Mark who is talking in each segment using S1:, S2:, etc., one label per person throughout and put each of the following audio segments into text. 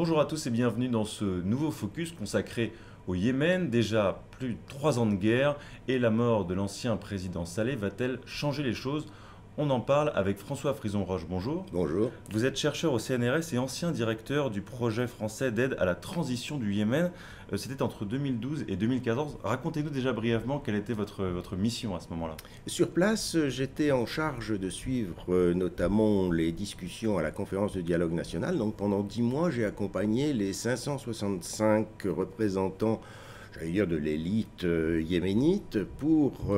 S1: Bonjour à tous et bienvenue dans ce nouveau focus consacré au Yémen. Déjà plus de 3 ans de guerre et la mort de l'ancien président Saleh va-t-elle changer les choses? On en parle avec François Frison-Roche. Bonjour.
S2: Bonjour.
S1: Vous êtes chercheur au CNRS et ancien directeur du projet français d'aide à la transition du Yémen. C'était entre 2012 et 2014. Racontez-nous déjà brièvement quelle était votre mission à ce moment-là.
S2: Sur place, j'étais en charge de suivre notamment les discussions à la conférence de dialogue national. Donc pendant 10 mois, j'ai accompagné les 565 représentants, j'allais dire, de l'élite yéménite pour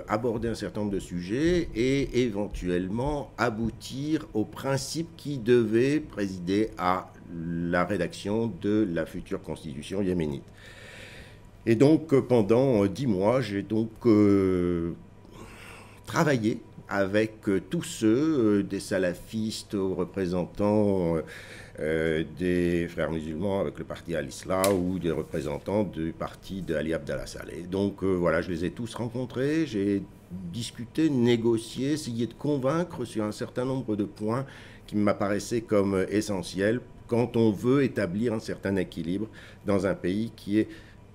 S2: aborder un certain nombre de sujets et éventuellement aboutir aux principes qui devaient présider à la rédaction de la future constitution yéménite. Et donc pendant 10 mois, j'ai donc travaillé avec tous ceux, des salafistes aux représentants des frères musulmans avec le parti Al-Islah ou des représentants du parti de Ali Abdallah Saleh. Donc voilà, je les ai tous rencontrés, j'ai discuté, négocié, essayé de convaincre sur un certain nombre de points qui m'apparaissaient comme essentiels quand on veut établir un certain équilibre dans un pays qui est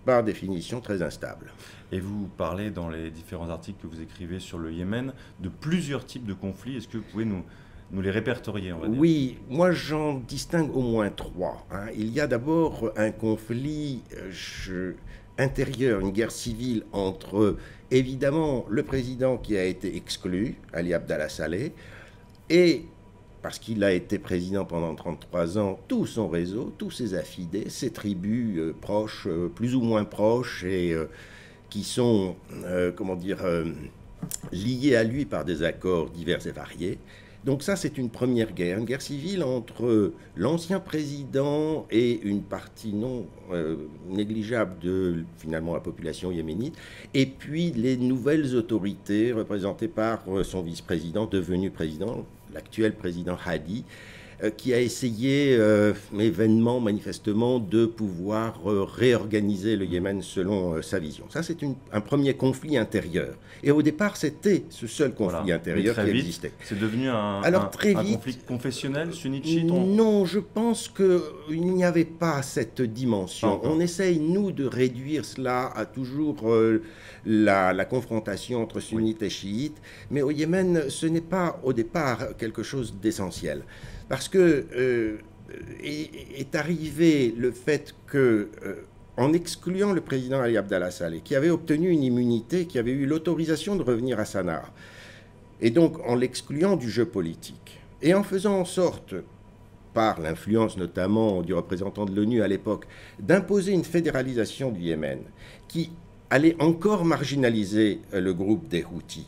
S2: par définition très instable.
S1: Et vous parlez dans les différents articles que vous écrivez sur le Yémen de plusieurs types de conflits. Est-ce que vous pouvez nous les répertorier, on va dire?
S2: Oui, moi j'en distingue au moins trois. Il y a d'abord un conflit intérieur, une guerre civile entre évidemment le président qui a été exclu, Ali Abdallah Saleh, et parce qu'il a été président pendant 33 ans, tout son réseau, tous ses affidés, ses tribus proches, plus ou moins proches, et qui sont, liés à lui par des accords divers et variés. Donc ça, c'est une première guerre, une guerre civile entre l'ancien président et une partie non négligeable de, finalement, la population yéménite, et puis les nouvelles autorités représentées par son vice-président, devenu président, l'actuel président Hadi, qui a essayé, mais vainement, manifestement, de pouvoir réorganiser le Yémen selon sa vision. Ça, c'est un premier conflit intérieur. Et au départ, c'était ce seul conflit intérieur qui existait.
S1: C'est devenu un conflit confessionnel, sunnite-chiite?
S2: Non, je pense qu'il n'y avait pas cette dimension. On essaye, nous, de réduire cela à toujours la confrontation entre sunnites et chiites. Mais au Yémen, ce n'est pas, au départ, quelque chose d'essentiel. Parce que est arrivé le fait que, en excluant le président Ali Abdallah Saleh, qui avait obtenu une immunité, qui avait eu l'autorisation de revenir à Sanaa, et donc en l'excluant du jeu politique, et en faisant en sorte, par l'influence notamment du représentant de l'ONU à l'époque, d'imposer une fédéralisation du Yémen, qui allait encore marginaliser le groupe des Houthis.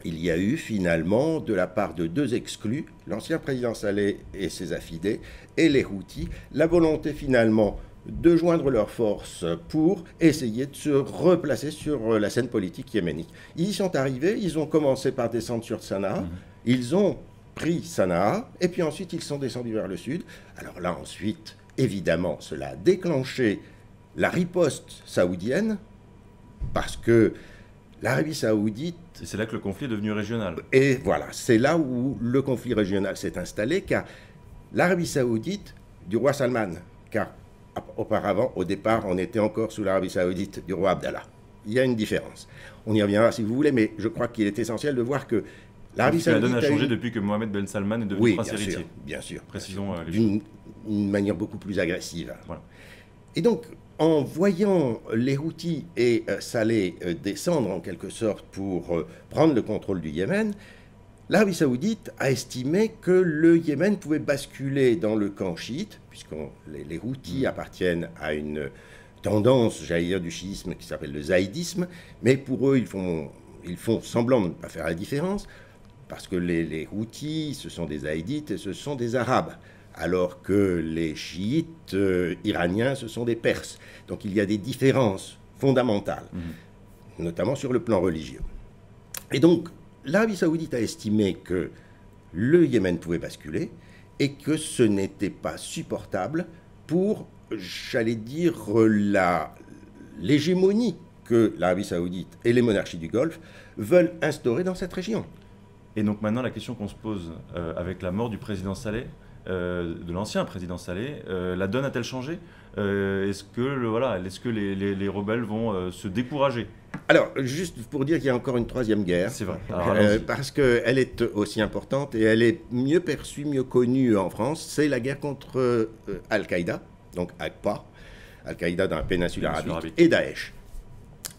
S2: Il y a eu finalement, de la part de deux exclus, l'ancien président Saleh et ses affidés, et les Houthis, la volonté finalement de joindre leurs forces pour essayer de se replacer sur la scène politique yéménite. Ils y sont arrivés, ils ont commencé par descendre sur Sanaa, ils ont pris Sanaa, et puis ensuite ils sont descendus vers le sud. Alors là ensuite, évidemment, cela a déclenché la riposte saoudienne, parce que l'Arabie saoudite...
S1: Et c'est là que le conflit est devenu régional.
S2: Et voilà, c'est là où le conflit régional s'est installé, car l'Arabie saoudite du roi Salman, car auparavant, au départ, on était encore sous l'Arabie saoudite du roi Abdallah. Il y a une différence. On y reviendra si vous voulez, mais je crois qu'il est essentiel de voir que l'Arabie saoudite...
S1: La donne a changé depuis que Mohamed Ben Salman est devenu prince héritier.
S2: Bien sûr.
S1: Précisons les choses.
S2: D'une manière beaucoup plus agressive.
S1: Voilà.
S2: Et donc, en voyant les Houthis et Saleh descendre en quelque sorte pour prendre le contrôle du Yémen, l'Arabie saoudite a estimé que le Yémen pouvait basculer dans le camp chiite, puisque les Houthis appartiennent à une tendance, j'allais dire, du chiisme qui s'appelle le zaïdisme, mais pour eux, ils font semblant de ne pas faire la différence, parce que les Houthis, ce sont des zaïdites et ce sont des Arabes, alors que les chiites iraniens, ce sont des Perses. Donc il y a des différences fondamentales, notamment sur le plan religieux. Et donc, l'Arabie saoudite a estimé que le Yémen pouvait basculer et que ce n'était pas supportable pour, j'allais dire, l'hégémonie que l'Arabie saoudite et les monarchies du Golfe veulent instaurer dans cette région.
S1: Et donc maintenant, la question qu'on se pose avec la mort du président Saleh, de l'ancien président Saleh. La donne a-t-elle changé? Est-ce que les rebelles vont se décourager?
S2: Alors, juste pour dire qu'il y a encore une troisième guerre.
S1: C'est vrai.
S2: Parce qu'elle est aussi importante et elle est mieux perçue, mieux connue en France. C'est la guerre contre Al-Qaïda, donc AQPA, Al-Qaïda dans la péninsule arabique, et Daesh.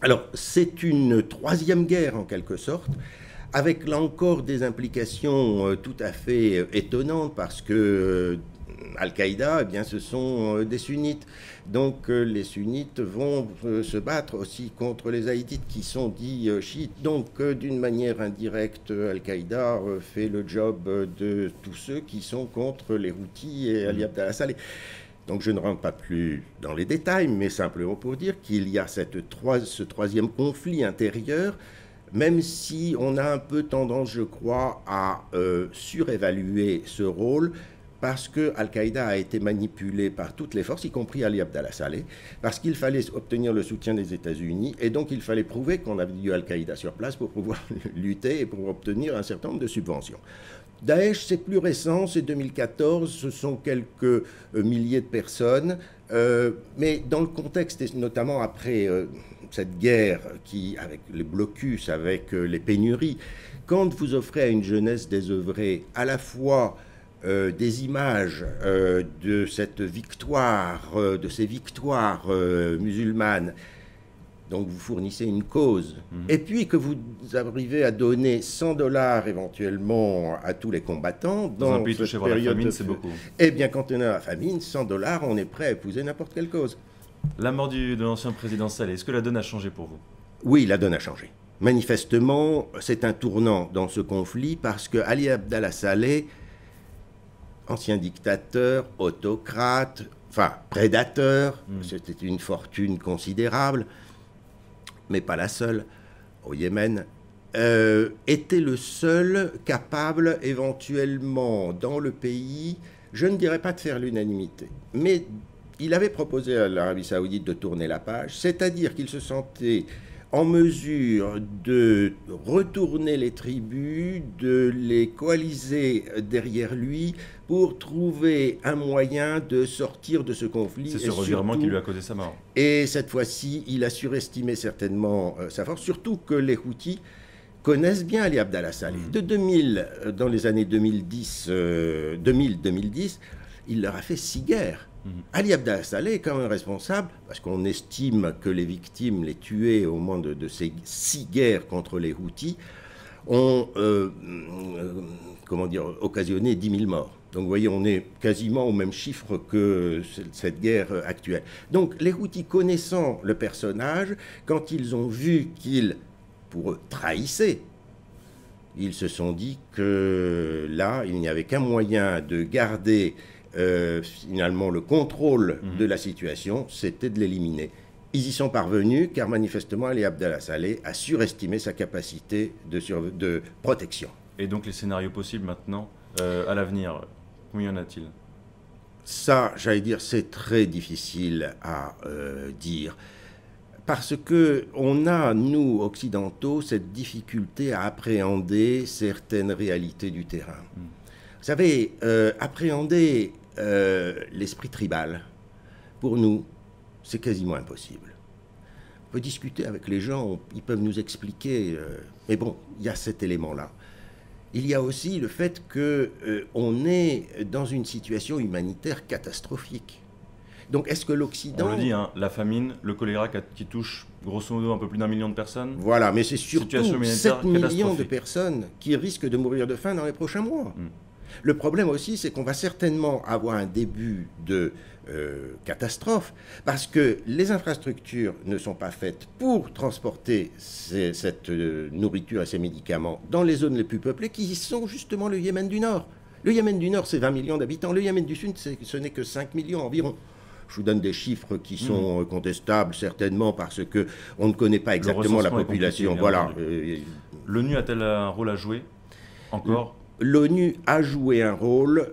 S2: Alors, c'est une troisième guerre en quelque sorte, avec là encore des implications tout à fait étonnantes, parce que Al-Qaïda, eh bien, ce sont des sunnites. Donc les sunnites vont se battre aussi contre les haïtites qui sont dits chiites. Donc d'une manière indirecte, Al-Qaïda fait le job de tous ceux qui sont contre les Houthis et Ali Abdallah Saleh. Donc je ne rentre pas plus dans les détails, mais simplement pour dire qu'il y a ce troisième conflit intérieur, même si on a un peu tendance, je crois, à surévaluer ce rôle, parce que Al-Qaïda a été manipulé par toutes les forces, y compris Ali Abdallah Saleh, parce qu'il fallait obtenir le soutien des États-Unis, et donc il fallait prouver qu'on avait du Al-Qaïda sur place pour pouvoir lutter et pour obtenir un certain nombre de subventions. Daesh, c'est plus récent, c'est 2014, ce sont quelques milliers de personnes, mais dans le contexte, et notamment après cette guerre avec les blocus, avec les pénuries, quand vous offrez à une jeunesse désœuvrée à la fois des images de cette victoire, de ces victoires musulmanes, donc vous fournissez une cause, et puis que vous arrivez à donner $100 éventuellement à tous les combattants
S1: dans un pays touché par la famine, c'est beaucoup.
S2: Eh bien, quand on est à la famine, $100, on est prêt à épouser n'importe quelle cause.
S1: La mort de l'ancien président Saleh, est-ce que la donne a changé pour vous?
S2: Oui, la donne a changé. Manifestement, c'est un tournant dans ce conflit, parce que Ali Abdallah Saleh, ancien dictateur, autocrate, enfin prédateur, c'était une fortune considérable, mais pas la seule, au Yémen, était le seul capable éventuellement dans le pays, je ne dirais pas de faire l'unanimité, mais il avait proposé à l'Arabie Saoudite de tourner la page, c'est-à-dire qu'il se sentait en mesure de retourner les tribus, de les coaliser derrière lui pour trouver un moyen de sortir de ce conflit.
S1: C'est ce revirement qui lui a causé sa mort.
S2: Et cette fois-ci, il a surestimé certainement sa force, surtout que les Houthis connaissent bien Ali Abdallah Saleh. De 2000, dans les années 2000-2010, il leur a fait 6 guerres. Ali Abdallah Saleh est quand même responsable, parce qu'on estime que les victimes, les tués au moment de ces 6 guerres contre les Houthis, ont occasionné 10 000 morts. Donc vous voyez, on est quasiment au même chiffre que cette guerre actuelle. Donc les Houthis, connaissant le personnage, quand ils ont vu qu'il, pour eux, trahissait, ils se sont dit que là, il n'y avait qu'un moyen de garder finalement le contrôle de la situation, c'était de l'éliminer. Ils y sont parvenus car manifestement Ali Abdallah Saleh a surestimé sa capacité de protection.
S1: Et donc les scénarios possibles maintenant, à l'avenir, combien y en a-t-il?
S2: Ça, j'allais dire, c'est très difficile à dire. Parce qu'on a, nous, occidentaux, cette difficulté à appréhender certaines réalités du terrain. Vous savez, appréhender l'esprit tribal, pour nous, c'est quasiment impossible. On peut discuter avec les gens, ils peuvent nous expliquer, mais bon, il y a cet élément-là. Il y a aussi le fait qu'on est dans une situation humanitaire catastrophique. Donc est-ce que l'Occident...
S1: On le dit, hein, la famine, le choléra qui touche grosso modo un peu plus d'1 million de personnes.
S2: Voilà, mais c'est surtout 7 millions de personnes qui risquent de mourir de faim dans les prochains mois. Le problème aussi, c'est qu'on va certainement avoir un début de catastrophe, parce que les infrastructures ne sont pas faites pour transporter cette nourriture et ces médicaments dans les zones les plus peuplées, qui sont justement le Yémen du Nord. Le Yémen du Nord, c'est 20 millions d'habitants. Le Yémen du Sud, ce n'est que 5 millions environ. Je vous donne des chiffres qui sont contestables, certainement, parce qu'on ne connaît pas exactement la population. Voilà.
S1: L'ONU a-t-elle un rôle à jouer encore?
S2: L'ONU a joué un rôle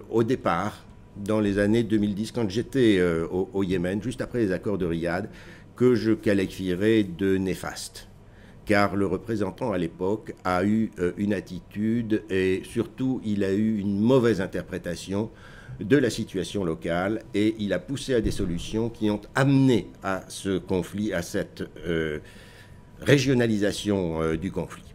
S2: au départ, dans les années 2010, quand j'étais au Yémen, juste après les accords de Riyad, que je qualifierais de néfaste. car le représentant à l'époque a eu une attitude et surtout il a eu une mauvaise interprétation de la situation locale et il a poussé à des solutions qui ont amené à ce conflit, à cette régionalisation du conflit.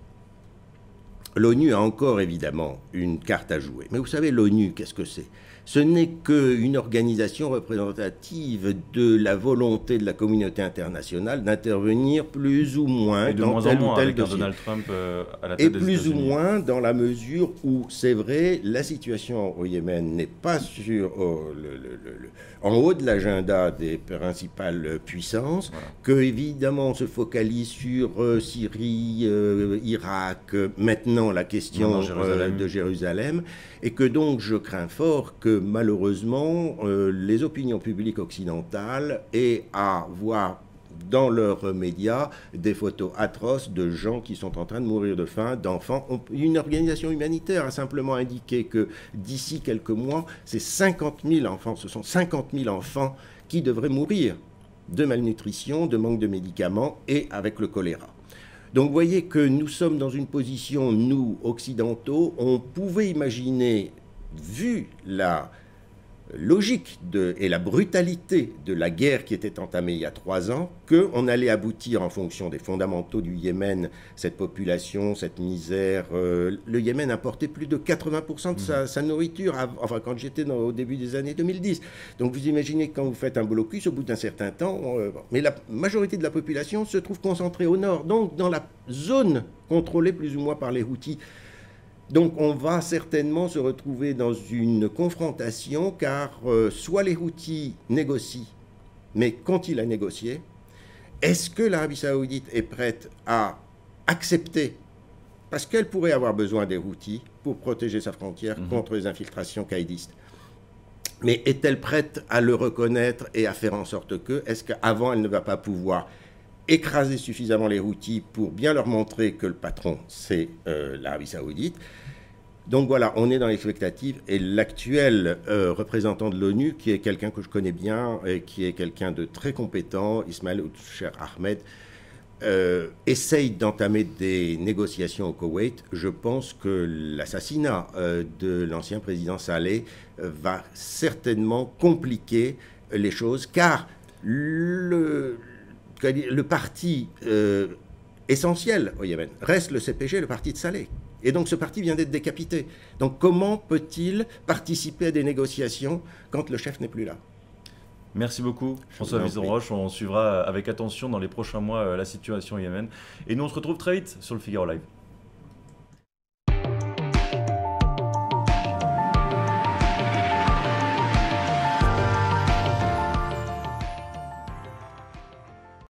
S2: L'ONU a encore évidemment une carte à jouer. Mais vous savez, l'ONU, qu'est-ce que c'est? Ce n'est qu'une organisation représentative de la volonté de la communauté internationale d'intervenir plus ou moins dans tel ou tel dossier.
S1: Donald Trump à la tête des
S2: plus ou
S1: États-Unis.
S2: moins dans la mesure où, c'est vrai, la situation au Yémen n'est pas en haut de l'agenda des principales puissances,
S1: Voilà.
S2: que évidemment on se focalise sur Syrie, Irak, maintenant la question de Jérusalem, et que donc je crains fort que malheureusement les opinions publiques occidentales aient à voir dans leurs médias des photos atroces de gens qui sont en train de mourir de faim, d'enfants. Une organisation humanitaire a simplement indiqué que d'ici quelques mois, c'est 50 000 enfants, ce sont 50 000 enfants qui devraient mourir de malnutrition, de manque de médicaments et avec le choléra. Donc vous voyez que nous sommes dans une position, nous, occidentaux, on pouvait imaginer, vu la logique et la brutalité de la guerre qui était entamée il y a 3 ans, qu'on allait aboutir en fonction des fondamentaux du Yémen, cette population, cette misère. Le Yémen importait plus de 80% de sa nourriture, enfin quand j'étais au début des années 2010. Donc vous imaginez quand vous faites un blocus, au bout d'un certain temps, mais la majorité de la population se trouve concentrée au nord, donc dans la zone contrôlée plus ou moins par les Houthis. Donc on va certainement se retrouver dans une confrontation car soit les Houthis négocient, mais qu'ont-ils à négocier? Est-ce que l'Arabie saoudite est prête à accepter, parce qu'elle pourrait avoir besoin des Houthis pour protéger sa frontière contre les infiltrations caïdistes, mais est-elle prête à le reconnaître et à faire en sorte que, est-ce qu'avant elle ne va pas pouvoir écraser suffisamment les Houthis pour bien leur montrer que le patron, c'est l'Arabie saoudite. Donc voilà, on est dans l'expectative et l'actuel représentant de l'ONU, qui est quelqu'un que je connais bien et qui est quelqu'un de très compétent, Ismaël Oucher Ahmed, essaye d'entamer des négociations au Koweït. Je pense que l'assassinat de l'ancien président Saleh va certainement compliquer les choses, car le parti essentiel au Yémen reste le CPG, le parti de Saleh. Et donc ce parti vient d'être décapité. Donc comment peut-il participer à des négociations quand le chef n'est plus là?
S1: Merci beaucoup, François Vizon-Roche. On suivra avec attention dans les prochains mois la situation au Yémen. Et nous, on se retrouve très vite sur le Figaro Live.